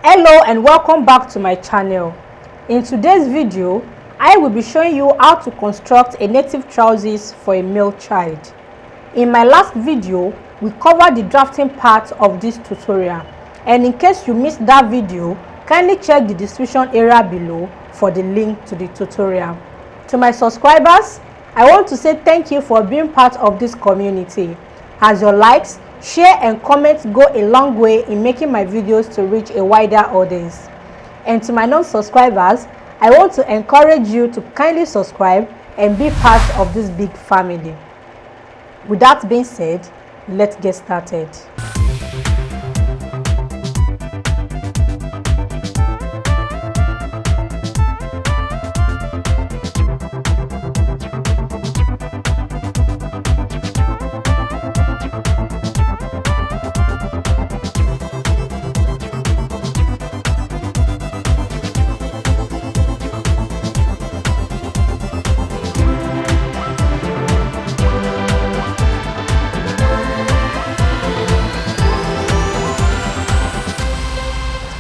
Hello and welcome back to my channel. In today's video, I will be showing you how to construct a native trousers for a male child. In my last video, we covered the drafting part of this tutorial, and in case you missed that video, kindly check the description area below for the link to the tutorial. To my subscribers, I want to say thank you for being part of this community, as your likes, share and comments go a long way in making my videos to reach a wider audience. And to my non-subscribers, I want to encourage you to kindly subscribe and be part of this big family. With that being said, let's get started.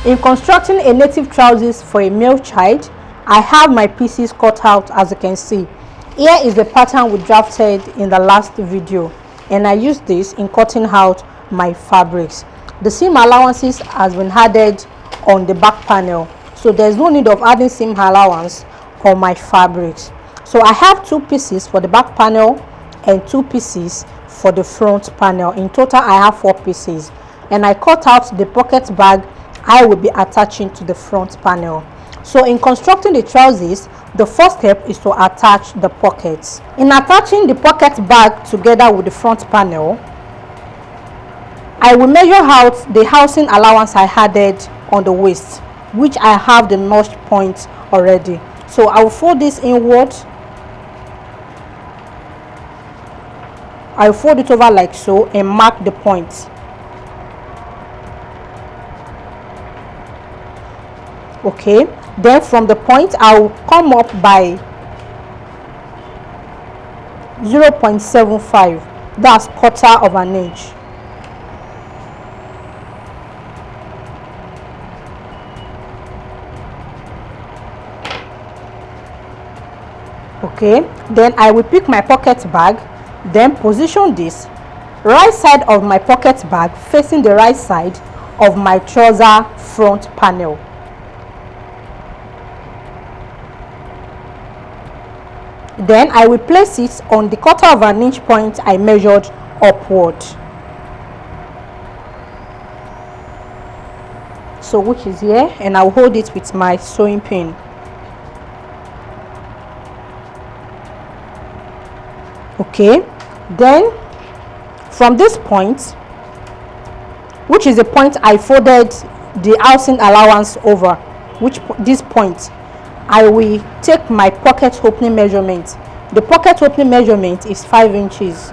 In constructing a native trousers for a male child, I have my pieces cut out. As you can see, here is the pattern we drafted in the last video, and I used this in cutting out my fabrics. The seam allowances has been added on the back panel, so there's no need of adding seam allowance on my fabrics. So I have 2 pieces for the back panel and 2 pieces for the front panel. In total I have 4 pieces, and I cut out the pocket bag I will be attaching to the front panel. So in constructing the trousers, the first step is to attach the pockets. In attaching the pocket bag together with the front panel, I will measure out the housing allowance I added on the waist, which I have the notch point already. So I will fold this inward. I will fold it over like so and mark the point. Okay, then from the point I will come up by 0.75, that's 1/4 of an inch. Okay, then I will pick my pocket bag, then position this right side of my pocket bag facing the right side of my trouser front panel. Then I will place it on the 1/4 of an inch point I measured upward. So which is here, and I'll hold it with my sewing pin. Okay, then from this point, which is the point I folded the housing allowance over, which this point, I will take my pocket opening measurement. The pocket opening measurement is 5 inches.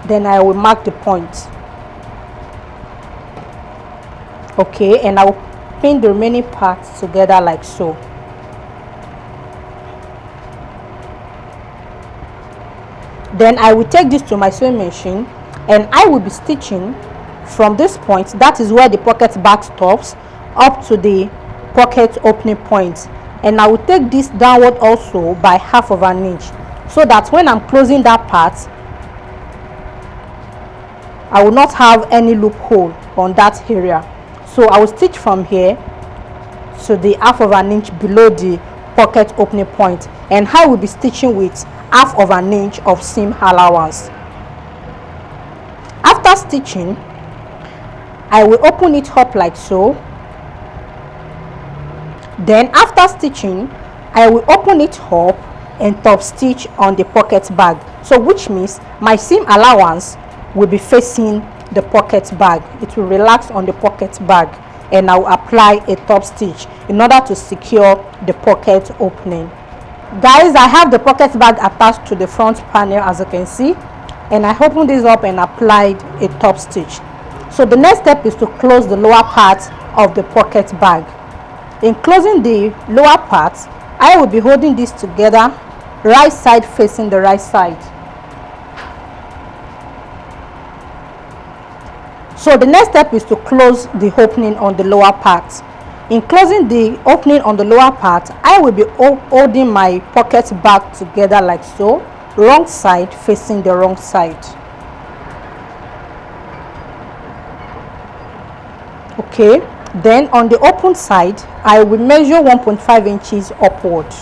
Then I will mark the point. Okay, and I will pin the remaining parts together like so. Then I will take this to my sewing machine, and I will be stitching from this point, that is where the pocket bag stops, up to the pocket opening point, and I will take this downward also by 1/2 of an inch, so that when I'm closing that part, I will not have any loophole on that area. So I will stitch from here to the 1/2 of an inch below the pocket opening point, and I will be stitching with 1/2 of an inch of seam allowance. After stitching, I will open it up like so. Then after stitching, I will open it up and top stitch on the pocket bag, so which means my seam allowance will be facing the pocket bag. It will relax on the pocket bag, and I will apply a top stitch in order to secure the pocket opening. Guys, I have the pocket bag attached to the front panel, as you can see, and I opened this up and applied a top stitch. So the next step is to close the lower part of the pocket bag. In closing the lower part, I will be holding this together, right side facing the right side. So the next step is to close the opening on the lower part. In closing the opening on the lower part, I will be holding my pocket back together like so, wrong side facing the wrong side. Okay, then on the open side, I will measure 1.5 inches upward.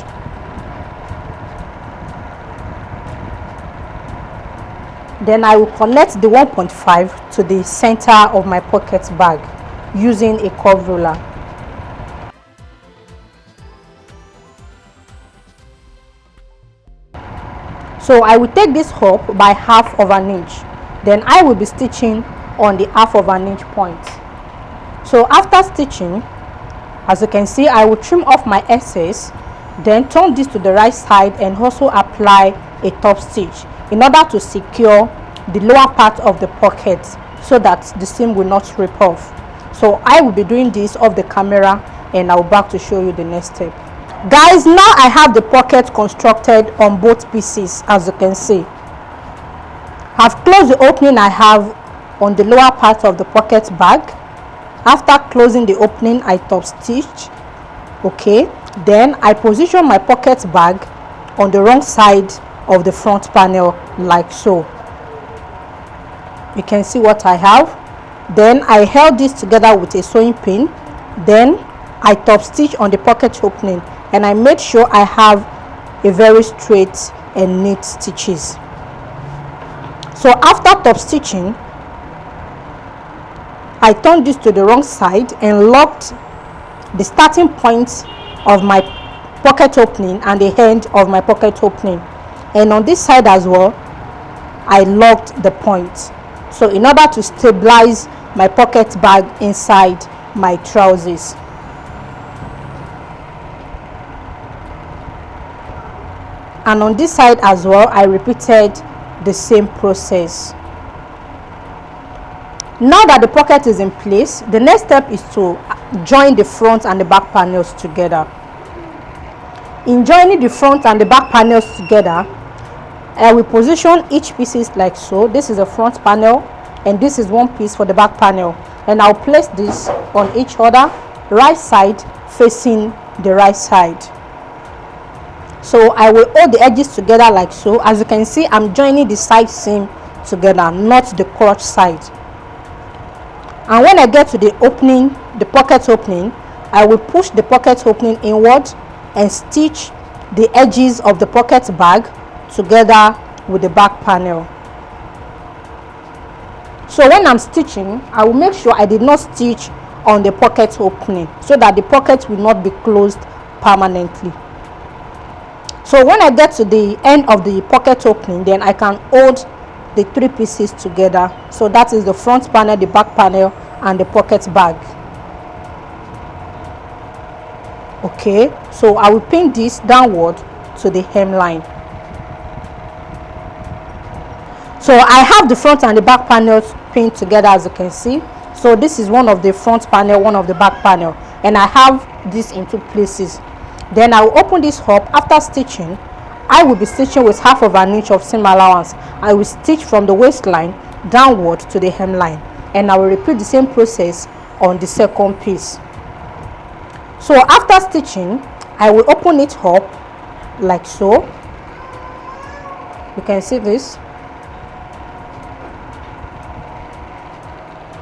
Then I will connect the 1.5 to the center of my pocket bag using a curve ruler. So I will take this up by 1/2 inch. Then I will be stitching on the 1/2 inch point. So after stitching, as you can see, I will trim off my excess, then turn this to the right side and also apply a top stitch in order to secure the lower part of the pocket so that the seam will not rip off. So I will be doing this off the camera and I'll back to show you the next step. Guys, now I have the pocket constructed on both pieces. As you can see, I've closed the opening I have on the lower part of the pocket bag. After closing the opening, I top stitch. Okay, then I position my pocket bag on the wrong side of the front panel like so. You can see what I have. Then I held this together with a sewing pin. Then I top stitch on the pocket opening and I made sure I have a very straight and neat stitches. So after top stitching, I turned this to the wrong side and locked the starting point of my pocket opening and the end of my pocket opening, and on this side as well I locked the point. So in order to stabilize my pocket bag inside my trousers. And on this side as well, I repeated the same process. Now that the pocket is in place, the next step is to join the front and the back panels together. In joining the front and the back panels together, I will position each pieces like so. This is the front panel and this is one piece for the back panel, and I'll place this on each other, right side facing the right side. So I will hold the edges together like so. As you can see, I'm joining the side seam together, not the crotch side. And when I get to the opening, the pocket opening, I will push the pocket opening inward and stitch the edges of the pocket bag together with the back panel. So when I'm stitching, I will make sure I did not stitch on the pocket opening so that the pocket will not be closed permanently. So when I get to the end of the pocket opening, then I can hold the three pieces together. So that is the front panel, the back panel, and the pocket bag. Okay, so I will pin this downward to the hemline. So I have the front and the back panels pinned together, as you can see. So this is one of the front panel, one of the back panel, and I have this in two places. Then I will open this up. After stitching, I will be stitching with 1/2 inch of seam allowance. I will stitch from the waistline downward to the hemline, and I will repeat the same process on the second piece. So after stitching, I will open it up like so. You can see this.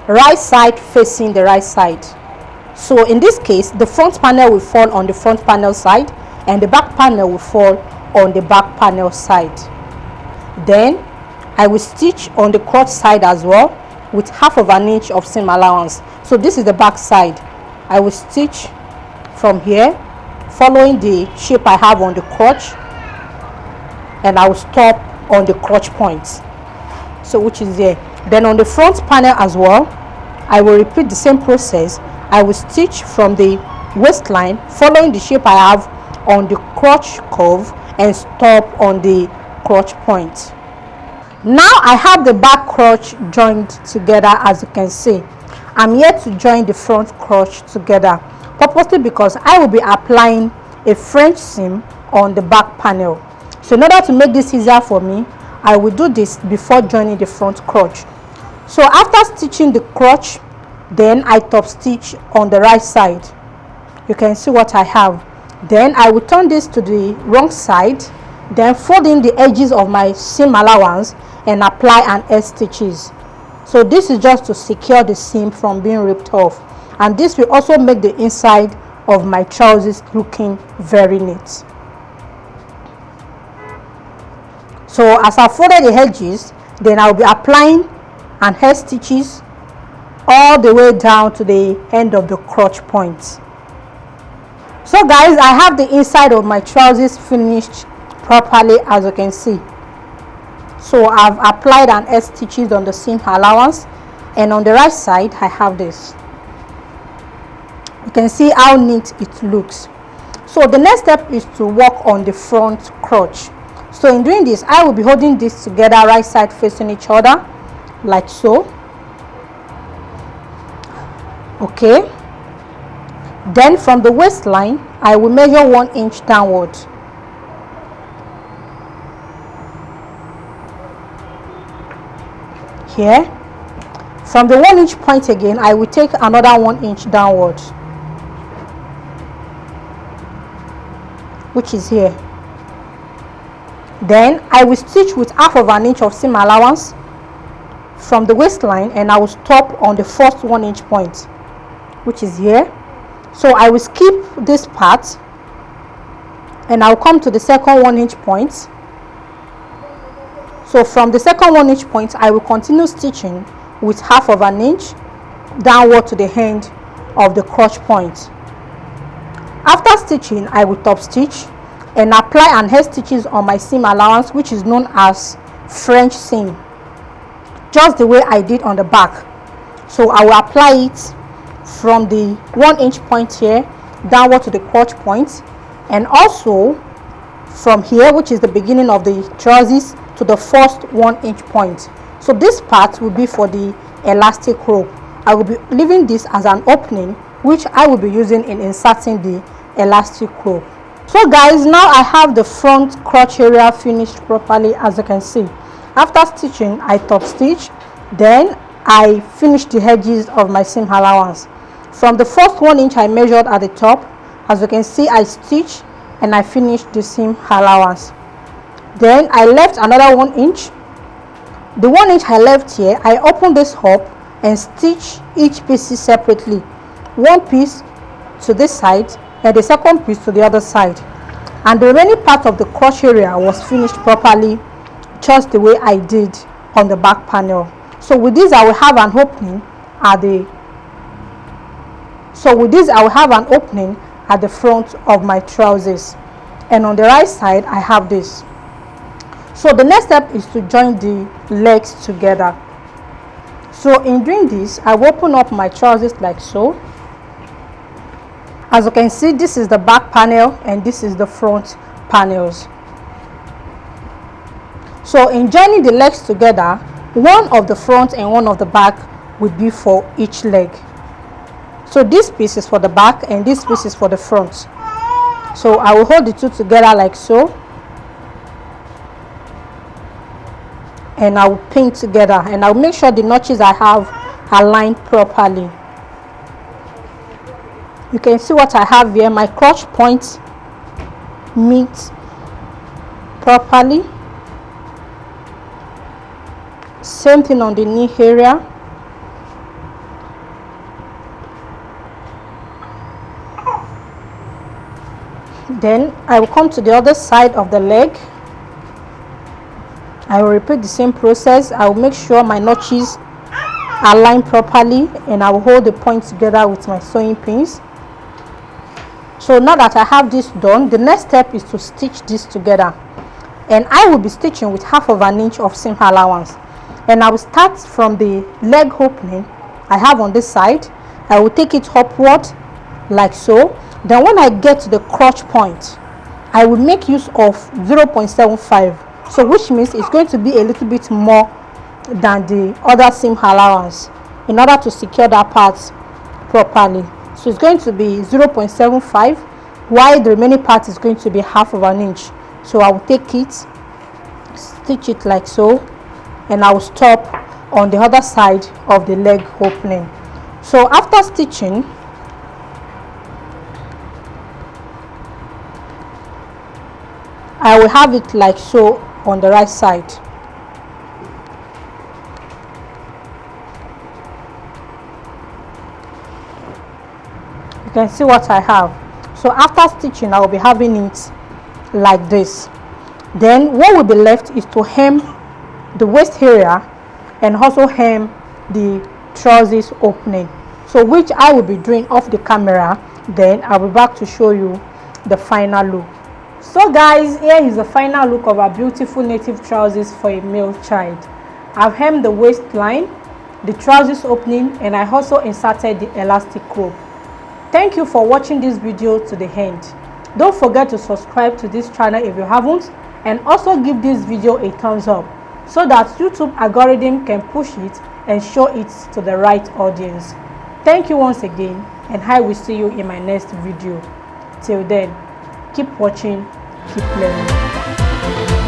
Right side facing the right side. So in this case, the front panel will fall on the front panel side and the back panel will fall on the back panel side. Then I will stitch on the crotch side as well with 1/2 inch of seam allowance. So this is the back side. I will stitch from here following the shape I have on the crotch, and I will stop on the crotch point, so which is there. Then on the front panel as well, I will repeat the same process. I will stitch from the waistline following the shape I have on the crotch curve and stop on the crotch point. Now I have the back crotch joined together. As you can see, I'm yet to join the front crotch together, purposely because I will be applying a French seam on the back panel. So in order to make this easier for me, I will do this before joining the front crotch. So after stitching the crotch, then I top stitch on the right side. You can see what I have. Then I will turn this to the wrong side, then fold in the edges of my seam allowance and apply an edge stitches. So this is just to secure the seam from being ripped off, and this will also make the inside of my trousers looking very neat. So as I folded the edges, then I'll be applying an edge stitches all the way down to the end of the crotch point. So guys, I have the inside of my trousers finished properly, as you can see. So I've applied an edge stitches on the seam allowance, and on the right side I have this. You can see how neat it looks. So the next step is to work on the front crotch. So in doing this, I will be holding this together, right side facing each other, like so. Okay. Then from the waistline, I will measure 1 inch downward. Here. From the 1 inch point again, I will take another 1 inch downward, which is here. Then I will stitch with half of an inch of seam allowance from the waistline, and I will stop on the first 1 inch point, which is here. So I will skip this part and I'll come to the second 1 inch point. So from the second 1 inch point, I will continue stitching with half of an inch downward to the end of the crotch point. After stitching, I will top stitch and apply an edge stitches on my seam allowance, which is known as French seam, just the way I did on the back. So I will apply it from the 1 inch point here downward to the crotch point, and also from here, which is the beginning of the trousers, to the first 1 inch point. So this part will be for the elastic rope. I will be leaving this as an opening, which I will be using in inserting the elastic rope. So guys, now I have the front crotch area finished properly, as you can see. After stitching, I top stitch, then I finish the edges of my seam allowance. From the first 1 inch I measured at the top, as you can see, I stitch and I finished the seam allowance. Then I left another 1 inch. The 1 inch I left here, I open this up and stitch each piece separately. One piece to this side and the second piece to the other side. And the remaining part of the crotch area was finished properly, just the way I did on the back panel. So with this, I will have an opening at the front of my trousers, and on the right side I have this. So the next step is to join the legs together. So in doing this, I will open up my trousers like so. As you can see, this is the back panel and this is the front panels. So in joining the legs together, one of the front and one of the back would be for each leg. So this piece is for the back and this piece is for the front. So I will hold the two together like so, and I will pin together, and I'll make sure the notches I have are aligned properly. You can see what I have here. My crotch points meet properly. Same thing on the knee area. Then I will come to the other side of the leg. I will repeat the same process. I will make sure my notches are aligned properly, and I will hold the point together with my sewing pins. So now that I have this done, the next step is to stitch this together, and I will be stitching with half of an inch of seam allowance. And I will start from the leg opening I have on this side. I will take it upward like so. Then when I get to the crotch point, I will make use of 0.75, so which means it's going to be a little bit more than the other seam allowance in order to secure that part properly. So it's going to be 0.75, while the remaining part is going to be half of an inch. So I will take it, stitch it like so, and I will stop on the other side of the leg opening. So after stitching, I will have it like so on the right side. You can see what I have. So after stitching, I will be having it like this. Then what will be left is to hem the waist area and also hem the trousers opening, so which I will be doing off the camera. Then I'll be back to show you the final look. So guys, here is the final look of our beautiful native trousers for a male child. I've hemmed the waistline, the trousers opening, and I also inserted the elastic rope. Thank you for watching this video to the end. Don't forget to subscribe to this channel if you haven't, and also give this video a thumbs up so that YouTube algorithm can push it and show it to the right audience. Thank you once again, and I will see you in my next video. Till then, keep watching, keep learning.